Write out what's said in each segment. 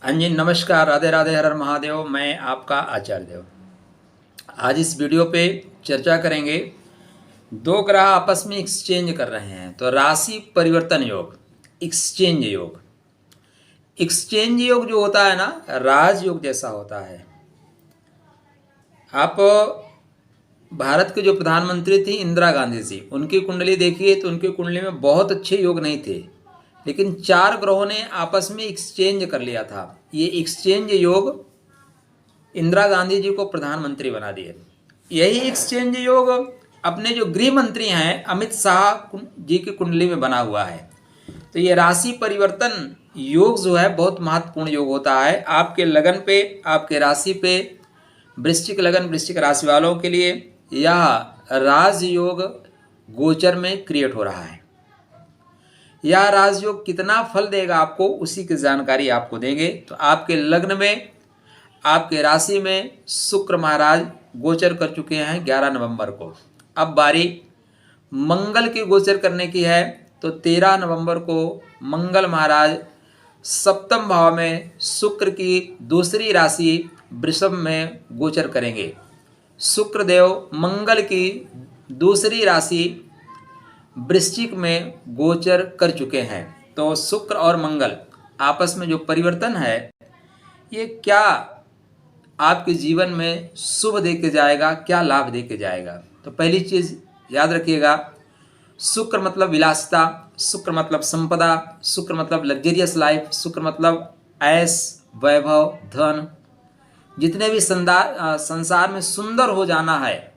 हाँ जी, नमस्कार, राधे राधे, हर हर महादेव। मैं आपका आचार्य देव। आज इस वीडियो पे चर्चा करेंगे, दो ग्रह आपस में एक्सचेंज कर रहे हैं तो राशि परिवर्तन योग, एक्सचेंज योग। एक्सचेंज योग जो होता है ना, राजयोग जैसा होता है। आप भारत के जो प्रधानमंत्री थी इंदिरा गांधी जी, उनकी कुंडली देखिए तो उनकी कुंडली में बहुत अच्छे योग नहीं थे, लेकिन चार ग्रहों ने आपस में एक्सचेंज कर लिया था। ये एक्सचेंज योग इंदिरा गांधी जी को प्रधानमंत्री बना दिए। यही एक्सचेंज योग अपने जो गृह मंत्री हैं अमित शाह जी की कुंडली में बना हुआ है। तो ये राशि परिवर्तन योग जो है बहुत महत्वपूर्ण योग होता है आपके लगन पे, आपके राशि पे। वृश्चिक लगन, वृश्चिक राशि वालों के लिए यह राजयोग गोचर में क्रिएट हो रहा है। यह राजयोग कितना फल देगा आपको, उसी की जानकारी आपको देंगे। तो आपके लग्न में, आपके राशि में शुक्र महाराज गोचर कर चुके हैं 11 नवंबर को। अब बारी मंगल की गोचर करने की है। तो 13 नवंबर को मंगल महाराज सप्तम भाव में शुक्र की दूसरी राशि वृषभ में गोचर करेंगे। शुक्र देव मंगल की दूसरी राशि वृश्चिक में गोचर कर चुके हैं। तो शुक्र और मंगल आपस में जो परिवर्तन है, ये क्या आपके जीवन में शुभ दे के जाएगा, क्या लाभ दे के जाएगा। तो पहली चीज़ याद रखिएगा, शुक्र मतलब विलासिता, शुक्र मतलब संपदा, शुक्र मतलब लग्जरियस लाइफ, शुक्र मतलब ऐश, वैभव, धन। जितने भी संसार में सुंदर हो जाना है,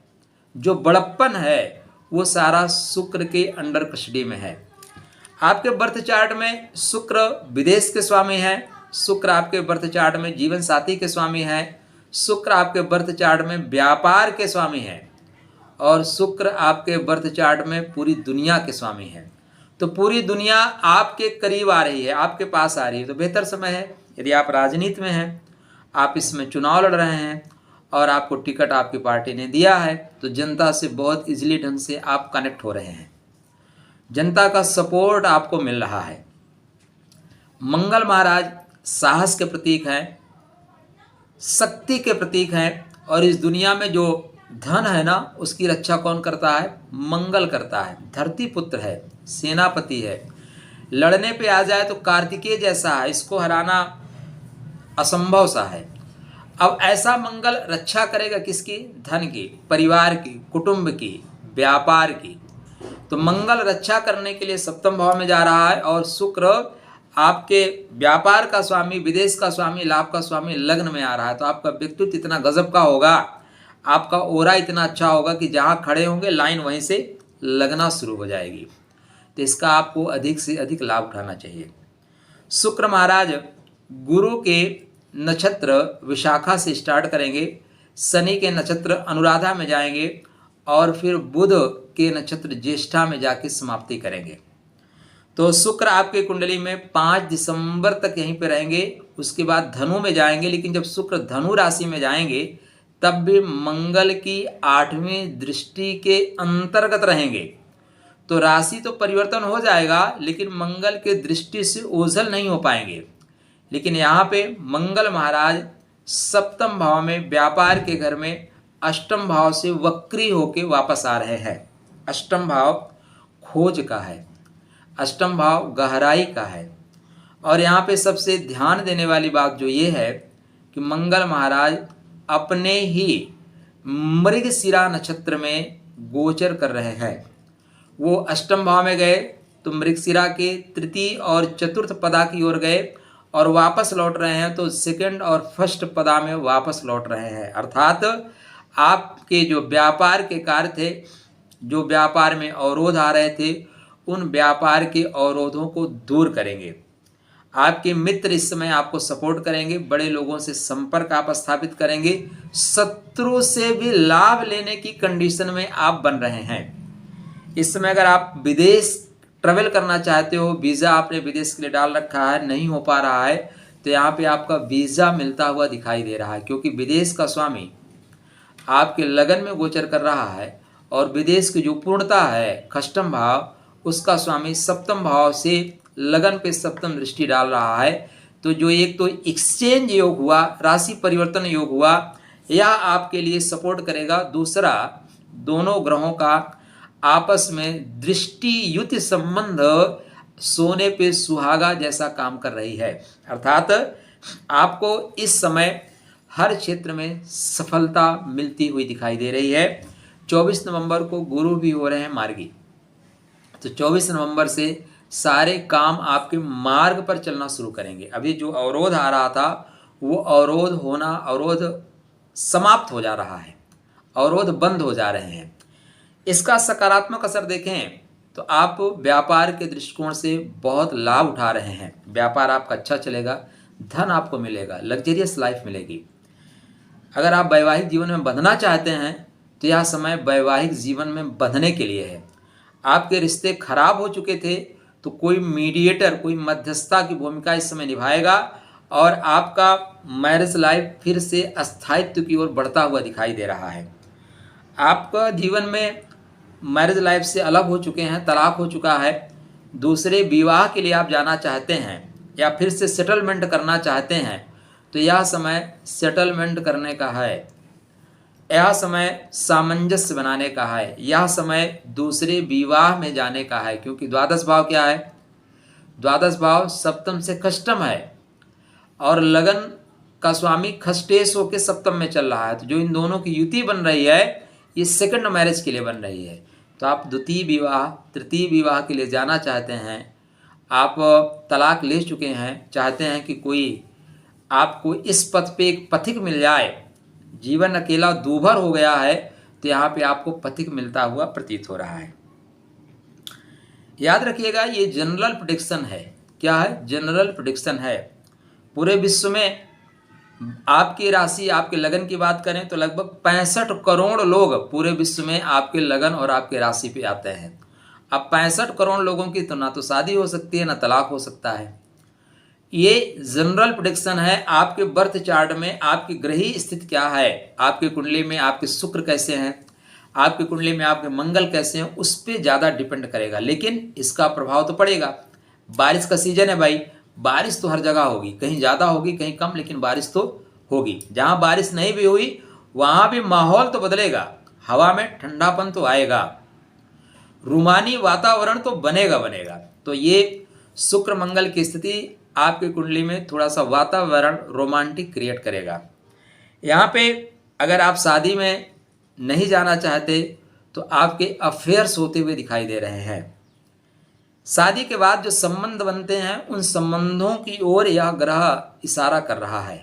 जो बड़प्पन है, वो सारा शुक्र के अंडर कस्टडी में है। आपके बर्थ चार्ट में शुक्र विदेश के स्वामी है, शुक्र आपके बर्थ चार्ट में जीवन साथी के स्वामी है, शुक्र आपके बर्थ चार्ट में व्यापार के स्वामी है, और शुक्र आपके बर्थ चार्ट में पूरी दुनिया के स्वामी है। तो पूरी दुनिया आपके करीब आ रही है, आपके पास आ रही है, तो बेहतर समय है। यदि आप राजनीति में हैं, आप इसमें चुनाव लड़ रहे हैं और आपको टिकट आपकी पार्टी ने दिया है, तो जनता से बहुत इजीली ढंग से आप कनेक्ट हो रहे हैं, जनता का सपोर्ट आपको मिल रहा है। मंगल महाराज साहस के प्रतीक हैं, शक्ति के प्रतीक हैं, और इस दुनिया में जो धन है ना, उसकी रक्षा कौन करता है? मंगल करता है। धरती पुत्र है, सेनापति है। लड़ने पे आ जाए तो कार्तिकेय जैसा है, इसको हराना असंभव सा है। अब ऐसा मंगल रक्षा करेगा किसकी? धन की, परिवार की, कुटुंब की, व्यापार की। तो मंगल रक्षा करने के लिए सप्तम भाव में जा रहा है, और शुक्र आपके व्यापार का स्वामी, विदेश का स्वामी, लाभ का स्वामी लग्न में आ रहा है। तो आपका व्यक्तित्व इतना गजब का होगा, आपका ओरा इतना अच्छा होगा कि जहाँ खड़े होंगे लाइन वहीं से लगना शुरू हो जाएगी। तो इसका आपको अधिक से अधिक लाभ उठाना चाहिए। शुक्र महाराज गुरु के नक्षत्र विशाखा से स्टार्ट करेंगे, शनि के नक्षत्र अनुराधा में जाएंगे, और फिर बुध के नक्षत्र ज्येष्ठा में जाके समाप्ति करेंगे। तो शुक्र आपके कुंडली में 5 दिसंबर तक यहीं पे रहेंगे, उसके बाद धनु में जाएंगे। लेकिन जब शुक्र धनु राशि में जाएंगे तब भी मंगल की 8वीं दृष्टि के अंतर्गत रहेंगे। तो राशि तो परिवर्तन हो जाएगा, लेकिन मंगल के दृष्टि से ओझल नहीं हो पाएंगे। लेकिन यहाँ पे मंगल महाराज सप्तम भाव में व्यापार के घर में अष्टम भाव से वक्री होके वापस आ रहे हैं। अष्टम भाव खोज का है, अष्टम भाव गहराई का है। और यहाँ पे सबसे ध्यान देने वाली बात जो ये है कि मंगल महाराज अपने ही मृगशिरा नक्षत्र में गोचर कर रहे हैं। वो अष्टम भाव में गए तो मृगशिरा के तृतीय और चतुर्थ पदा की ओर गए, और वापस लौट रहे हैं तो सेकंड और फर्स्ट पदा में वापस लौट रहे हैं। अर्थात आपके जो व्यापार के कार्य थे, जो व्यापार में अवरोध आ रहे थे, उन व्यापार के अवरोधों को दूर करेंगे। आपके मित्र इस समय आपको सपोर्ट करेंगे, बड़े लोगों से संपर्क आप स्थापित करेंगे, शत्रु से भी लाभ लेने की कंडीशन में आप बन रहे हैं। इस समय अगर आप विदेश ट्रेवल करना चाहते हो, वीज़ा आपने विदेश के लिए डाल रखा है, नहीं हो पा रहा है, तो यहाँ पे आपका वीज़ा मिलता हुआ दिखाई दे रहा है, क्योंकि विदेश का स्वामी आपके लगन में गोचर कर रहा है, और विदेश की जो पूर्णता है खष्टम भाव, उसका स्वामी सप्तम भाव से लगन पे सप्तम दृष्टि डाल रहा है। तो जो एक तो एक्सचेंज योग हुआ, राशि परिवर्तन योग हुआ, यह आपके लिए सपोर्ट करेगा। दूसरा, दोनों ग्रहों का आपस में दृष्टि युति संबंध सोने पे सुहागा जैसा काम कर रही है, अर्थात आपको इस समय हर क्षेत्र में सफलता मिलती हुई दिखाई दे रही है। 24 नवंबर को गुरु भी हो रहे हैं मार्गी, तो 24 नवंबर से सारे काम आपके मार्ग पर चलना शुरू करेंगे। अभी जो अवरोध आ रहा था वो अवरोध समाप्त हो जा रहा है, अवरोध बंद हो जा रहे हैं। इसका सकारात्मक असर देखें तो आप व्यापार के दृष्टिकोण से बहुत लाभ उठा रहे हैं। व्यापार आपका अच्छा चलेगा, धन आपको मिलेगा, लग्जरियस लाइफ मिलेगी। अगर आप वैवाहिक जीवन में बंधना चाहते हैं तो यह समय वैवाहिक जीवन में बंधने के लिए है। आपके रिश्ते खराब हो चुके थे तो कोई मीडिएटर, कोई मध्यस्थता की भूमिका इस समय निभाएगा और आपका मैरिज लाइफ फिर से अस्थायित्व की ओर बढ़ता हुआ दिखाई दे रहा है। आपका जीवन में मैरिज लाइफ से अलग हो चुके हैं, तलाक हो चुका है, दूसरे विवाह के लिए आप जाना चाहते हैं या फिर से सेटलमेंट करना चाहते हैं तो यह समय सेटलमेंट करने का है, यह समय सामंजस्य बनाने का है, यह समय दूसरे विवाह में जाने का है। क्योंकि द्वादश भाव क्या है? द्वादश भाव सप्तम से खष्टम है और लगन का स्वामी खष्टेश होकर सप्तम में चल रहा है। तो जो इन दोनों की युति बन रही है ये सेकंड मैरिज के लिए बन रही है। तो आप द्वितीय विवाह, तृतीय विवाह के लिए जाना चाहते हैं, आप तलाक ले चुके हैं, चाहते हैं कि कोई आपको इस पथ पे एक पथिक मिल जाए, जीवन अकेला दूभर हो गया है, तो यहाँ पे आपको पथिक मिलता हुआ प्रतीत हो रहा है। याद रखिएगा ये जनरल प्रेडिक्शन है। क्या है? जनरल प्रेडिक्शन है। पूरे विश्व में आपकी राशि, आपके लगन की बात करें तो लगभग 65 करोड़ लोग पूरे विश्व में आपके लगन और आपके राशि पे आते हैं। अब 65 करोड़ लोगों की तो ना तो शादी हो सकती है ना तलाक हो सकता है। ये जनरल प्रेडिक्शन है। आपके बर्थ चार्ट में आपकी ग्रही स्थिति क्या है, आपकी कुंडली में आपके शुक्र कैसे हैं, आपकी कुंडली में आपके मंगल कैसे हैं, उस पर ज़्यादा डिपेंड करेगा। लेकिन इसका प्रभाव तो पड़ेगा। बारिश का सीजन है भाई, बारिश तो हर जगह होगी, कहीं ज़्यादा होगी कहीं कम, लेकिन बारिश तो होगी। जहाँ बारिश नहीं भी हुई वहाँ भी माहौल तो बदलेगा, हवा में ठंडापन तो आएगा, रूमानी वातावरण तो बनेगा। तो ये शुक्र मंगल की स्थिति आपकी कुंडली में थोड़ा सा वातावरण रोमांटिक क्रिएट करेगा। यहाँ पे अगर आप शादी में नहीं जाना चाहते तो आपके अफेयर्स होते हुए दिखाई दे रहे हैं। शादी के बाद जो संबंध बनते हैं उन संबंधों की ओर यह ग्रह इशारा कर रहा है।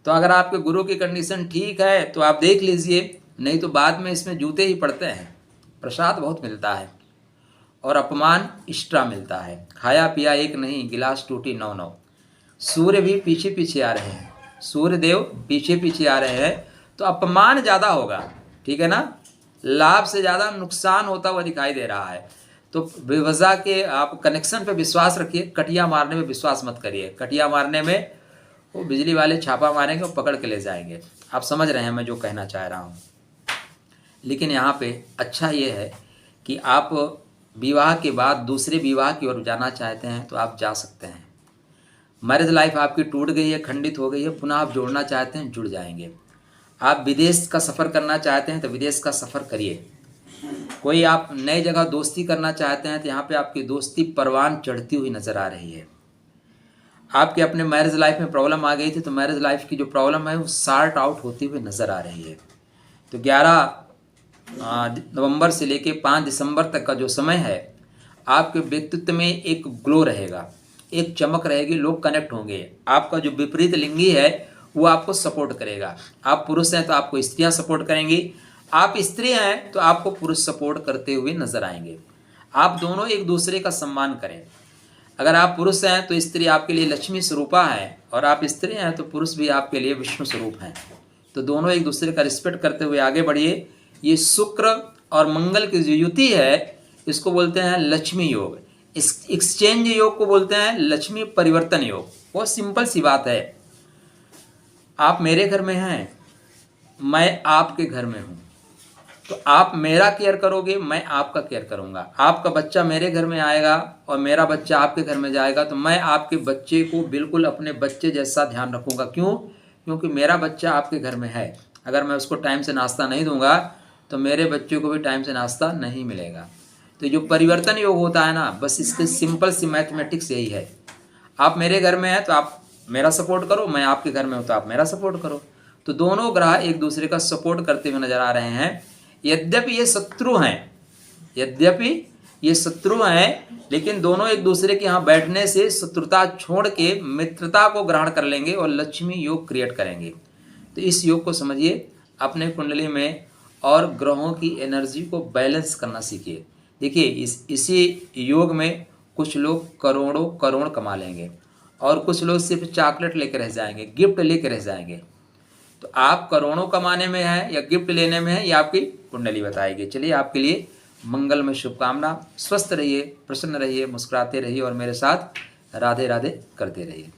तो अगर आपके गुरु की कंडीशन ठीक है तो आप देख लीजिए, नहीं तो बाद में इसमें जूते ही पड़ते हैं। प्रसाद बहुत मिलता है और अपमान एक्स्ट्रा मिलता है। खाया पिया एक नहीं, गिलास टूटी 9-9। सूर्य भी पीछे पीछे आ रहे हैं, सूर्य देव पीछे पीछे आ रहे हैं, तो अपमान ज़्यादा होगा, ठीक है ना। लाभ से ज़्यादा नुकसान होता हुआ दिखाई दे रहा है। तो बेवजह के आप कनेक्शन पे विश्वास रखिए, कटिया मारने में विश्वास मत करिए। कटिया मारने में वो बिजली वाले छापा मारेंगे, वो पकड़ के ले जाएंगे। आप समझ रहे हैं मैं जो कहना चाह रहा हूँ। लेकिन यहाँ पे अच्छा ये है कि आप विवाह के बाद दूसरे विवाह की ओर जाना चाहते हैं तो आप जा सकते हैं। मैरिज लाइफ आपकी टूट गई है, खंडित हो गई है, पुनः आप जोड़ना चाहते हैं, जुड़ जाएंगे। आप विदेश का सफ़र करना चाहते हैं तो विदेश का सफ़र करिए। कोई आप नई जगह दोस्ती करना चाहते हैं तो यहाँ पे आपकी दोस्ती परवान चढ़ती हुई नज़र आ रही है। आपके अपने मैरिज लाइफ में प्रॉब्लम आ गई थी तो मैरिज लाइफ की जो प्रॉब्लम है वो सॉर्ट आउट होती हुई नज़र आ रही है। तो 11 नवंबर से लेके 5 दिसंबर तक का जो समय है आपके व्यक्तित्व में एक ग्लो रहेगा, एक चमक रहेगी, लोग कनेक्ट होंगे। आपका जो विपरीत लिंगी है वो आपको सपोर्ट करेगा। आप पुरुष हैं तो आपको स्त्रियां सपोर्ट करेंगी, आप स्त्री हैं तो आपको पुरुष सपोर्ट करते हुए नजर आएंगे। आप दोनों एक दूसरे का सम्मान करें। अगर आप पुरुष हैं तो स्त्री आपके लिए लक्ष्मी स्वरूपा है और आप स्त्री हैं तो पुरुष भी आपके लिए विष्णु स्वरूप हैं। तो दोनों एक दूसरे का रिस्पेक्ट करते हुए आगे बढ़िए। ये शुक्र और मंगल की जो युति है इसको बोलते हैं लक्ष्मी योग। इस एक्सचेंज योग को बोलते हैं लक्ष्मी परिवर्तन योग। बहुत सिंपल सी बात है। आप मेरे घर में हैं, मैं आपके घर में हूँ, तो आप मेरा केयर करोगे, मैं आपका केयर करूँगा। आपका बच्चा मेरे घर में आएगा और मेरा बच्चा आपके घर में जाएगा, तो मैं आपके बच्चे को बिल्कुल अपने बच्चे जैसा ध्यान रखूँगा। क्यों? क्योंकि मेरा बच्चा आपके घर में है। अगर मैं उसको टाइम से नाश्ता नहीं दूंगा तो मेरे बच्चे को भी टाइम से नाश्ता नहीं मिलेगा। तो जो परिवर्तन योग होता है ना, बस इसके सिंपल सी मैथमेटिक्स यही है। आप मेरे घर में हैं तो आप मेरा सपोर्ट करो, मैं आपके घर में हूँ तो आप मेरा सपोर्ट करो। तो दोनों ग्रह एक दूसरे का सपोर्ट करते हुए नजर आ रहे हैं। यद्यपि ये शत्रु हैं, लेकिन दोनों एक दूसरे के यहाँ बैठने से शत्रुता छोड़ के मित्रता को ग्रहण कर लेंगे और लक्ष्मी योग क्रिएट करेंगे। तो इस योग को समझिए अपने कुंडली में और ग्रहों की एनर्जी को बैलेंस करना सीखिए। देखिए इसी योग में कुछ लोग करोड़ों करोड़ कमा लेंगे और कुछ लोग सिर्फ चॉकलेट लेकर रह जाएंगे, गिफ्ट लेकर रह जाएंगे। तो आप करोड़ों कमाने में है या गिफ्ट लेने में है, ये आपकी कुंडली बताएगी। चलिए आपके लिए मंगल में शुभकामना। स्वस्थ रहिए, प्रसन्न रहिए, मुस्कुराते रहिए और मेरे साथ राधे राधे करते रहिए।